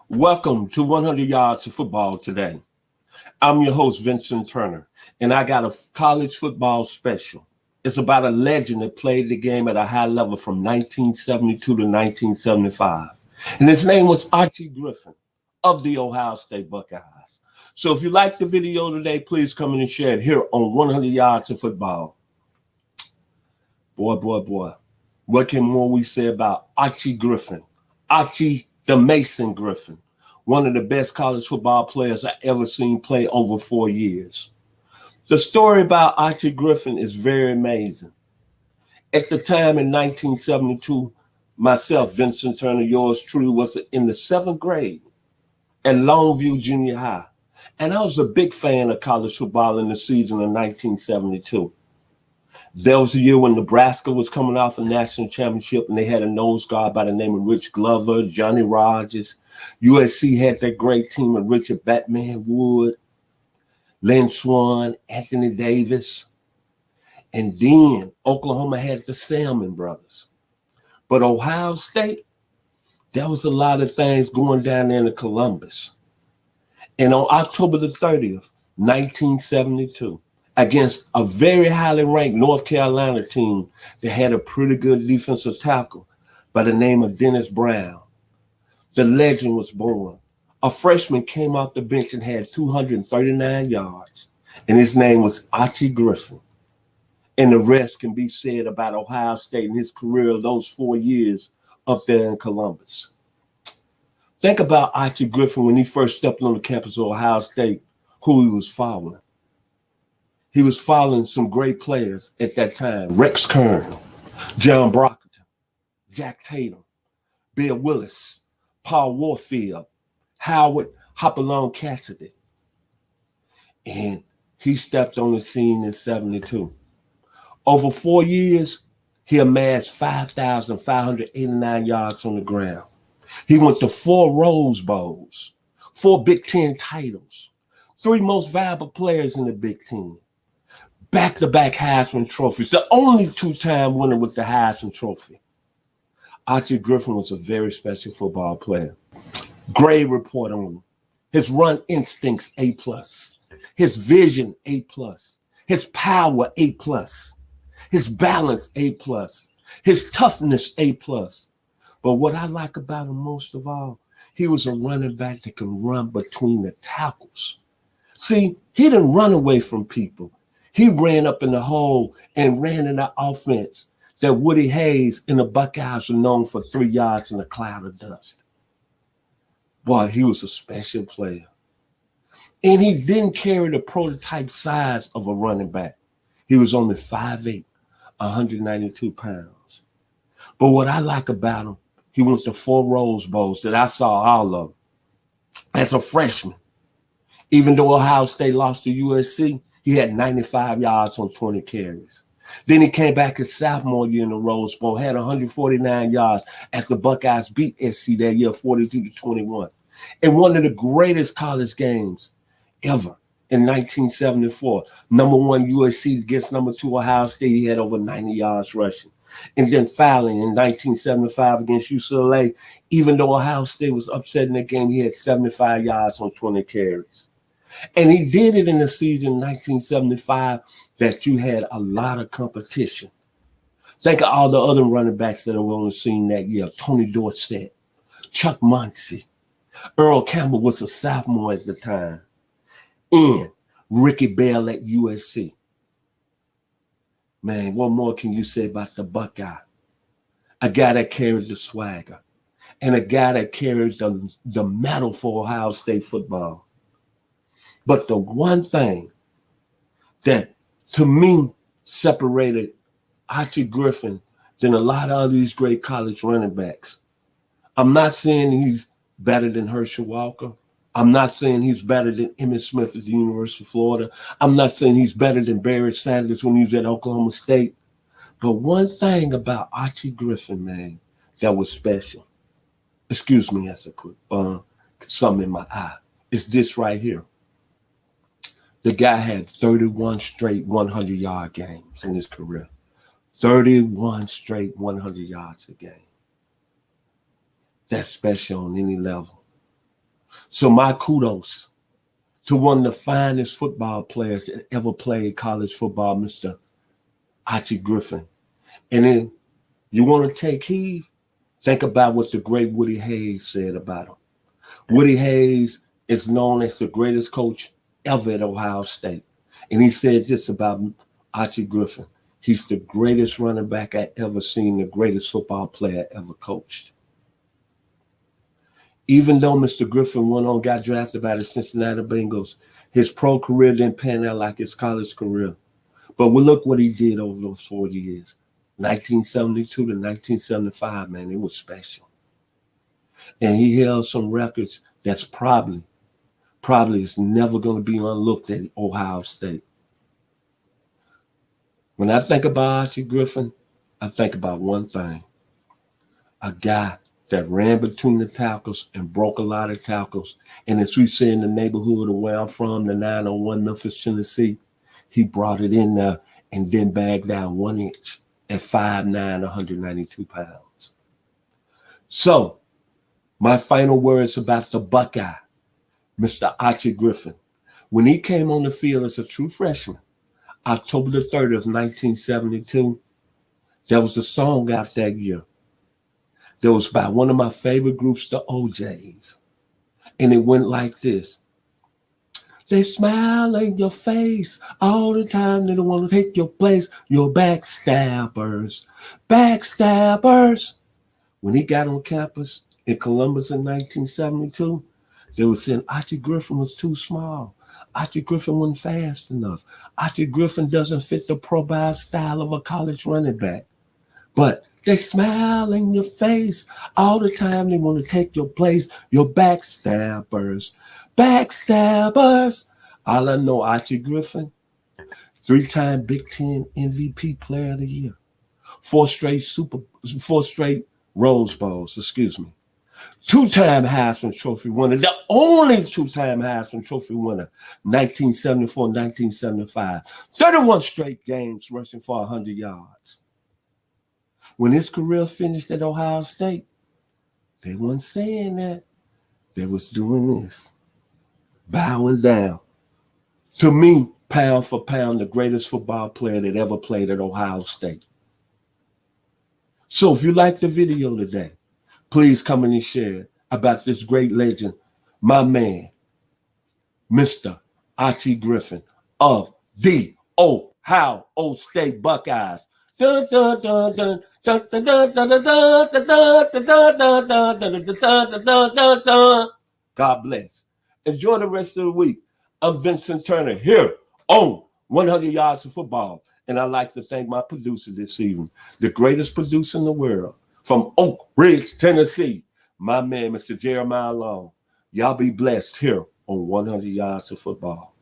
Welcome to 100 Yards of Football today. I'm your host, Vincent Turner, and I got a college football special. It's about a legend that played the game at a high level from 1972 to 1975. And his name was Archie Griffin of the Ohio State Buckeyes. So if you like the video today, please come in and share it here on 100 Yards of Football. Boy. What can more we say about Archie Griffin? Archie the Mason Griffin, one of the best college football players I ever seen play over 4 years. The story about Archie Griffin is very amazing. At the time in 1972, myself, Vincent Turner, yours truly, was in the 7th grade at Longview Junior High. And I was a big fan of college football in the season of 1972. There was a year when Nebraska was coming off a national championship and they had a nose guard by the name of Rich Glover, Johnny Rogers. USC had that great team of Richard Batman Wood, Lynn Swan, Anthony Davis. And then Oklahoma had the Salmon brothers. But Ohio State, there was a lot of things going down there in Columbus. And on October the 30th, 1972, against a very highly ranked North Carolina team that had a pretty good defensive tackle by the name of Dennis Brown, the legend was born. A freshman came off the bench and had 239 yards, and his name was Archie Griffin. And the rest can be said about Ohio State and his career of those 4 years up there in Columbus. Think about Archie Griffin when he first stepped on the campus of Ohio State, who he was following. He was following some great players at that time. Rex Kern, John Brockton, Jack Tatum, Bill Willis, Paul Warfield, Howard Hopalong Cassidy. And he stepped on the scene in 72. Over 4 years, he amassed 5,589 yards on the ground. He went to 4 Rose Bowls, 4 Big Ten titles, 3 most valuable players in the Big Ten. Back-to-back Heisman trophies, the only 2-time winner with the Heisman Trophy. Archie Griffin was a very special football player. Great report on him. His run instincts, A+. His vision, A+. His power, A+. His balance, A+. His toughness, A+. But what I like about him most of all, he was a running back that can run between the tackles. See, he didn't run away from people. He ran up in the hole and ran in the offense that Woody Hayes and the Buckeyes were known for 3 yards in a cloud of dust. Boy, he was a special player. And he didn't carry the prototype size of a running back. He was only 5'8", 192 pounds. But what I like about him, he went to 4 Rose Bowls that I saw all of them. As a freshman, even though Ohio State lost to USC, he had 95 yards on 20 carries. Then he came back his sophomore year in the Rose Bowl, had 149 yards as the Buckeyes beat SC that year, 42-21. In one of the greatest college games ever in 1974, number 1 USC against number 2 Ohio State, he had over 90 yards rushing. And then finally in 1975 against UCLA, even though Ohio State was upset in that game, he had 75 yards on 20 carries. And he did it in the season 1975 that you had a lot of competition. Think of all the other running backs that were on the scene that year. Tony Dorsett, Chuck Muncie, Earl Campbell was a sophomore at the time, and Ricky Bell at USC. Man, what more can you say about the Buckeye? A guy that carries the swagger and a guy that carries the medal for Ohio State football. But the one thing that, to me, separated Archie Griffin than a lot of these great college running backs, I'm not saying he's better than Herschel Walker. I'm not saying he's better than Emmitt Smith at the University of Florida. I'm not saying he's better than Barry Sanders when he was at Oklahoma State. But one thing about Archie Griffin, man, that was special, excuse me as I put something in my eye, is this right here. The guy had 31 straight 100-yard games in his career. 31 straight 100 yards a game. That's special on any level. So my kudos to one of the finest football players that ever played college football, Mr. Archie Griffin. And then you want to take heed? Think about what the great Woody Hayes said about him. Woody Hayes is known as the greatest coach ever at Ohio State. And he said this about Archie Griffin. He's the greatest running back I ever seen, the greatest football player ever coached. Even though Mr. Griffin went on, got drafted by the Cincinnati Bengals, his pro career didn't pan out like his college career. But look what he did over those 4 years. 1972 to 1975, man, it was special. And he held some records that's probably is never going to be unlooked at Ohio State. When I think about Archie Griffin, I think about one thing. A guy that ran between the tackles and broke a lot of tackles. And as we say in the neighborhood of where I'm from, the 901 Memphis, Tennessee, he brought it in there and then bagged down 1 inch at 5'9", 192 pounds. So, my final words about the Buckeye, Mr. Archie Griffin. When he came on the field as a true freshman, October the 3rd of 1972, there was a song out that year. That was by one of my favorite groups, the OJs. And it went like this. They smile in your face all the time. They don't want to take your place. You're backstabbers. Backstabbers. When he got on campus in Columbus in 1972, they were saying Archie Griffin was too small. Archie Griffin wasn't fast enough. Archie Griffin doesn't fit the pro style of a college running back. But they smile in your face all the time. They want to take your place. You're backstabbers. Backstabbers. All I know, Archie Griffin, 3-time Big Ten MVP Player of the Year, 4 straight Rose Bowls, 2-time Heisman Trophy winner, the only 2-time Heisman Trophy winner, 1974, 1975, 31 straight games rushing for 100 yards. When his career finished at Ohio State, they weren't saying that. They was doing this, bowing down. To me, pound for pound, the greatest football player that ever played at Ohio State. So if you like the video today, please come in and share about this great legend, my man, Mr. Archie Griffin of the Ohio State Buckeyes. God bless. Enjoy the rest of the week. I'm Vincent Turner here on 100 Yards of Football. And I'd like to thank my producer this evening, the greatest producer in the world, from Oak Ridge, Tennessee, my man, Mr. Jeremiah Long. Y'all be blessed here on 100 Yards of Football.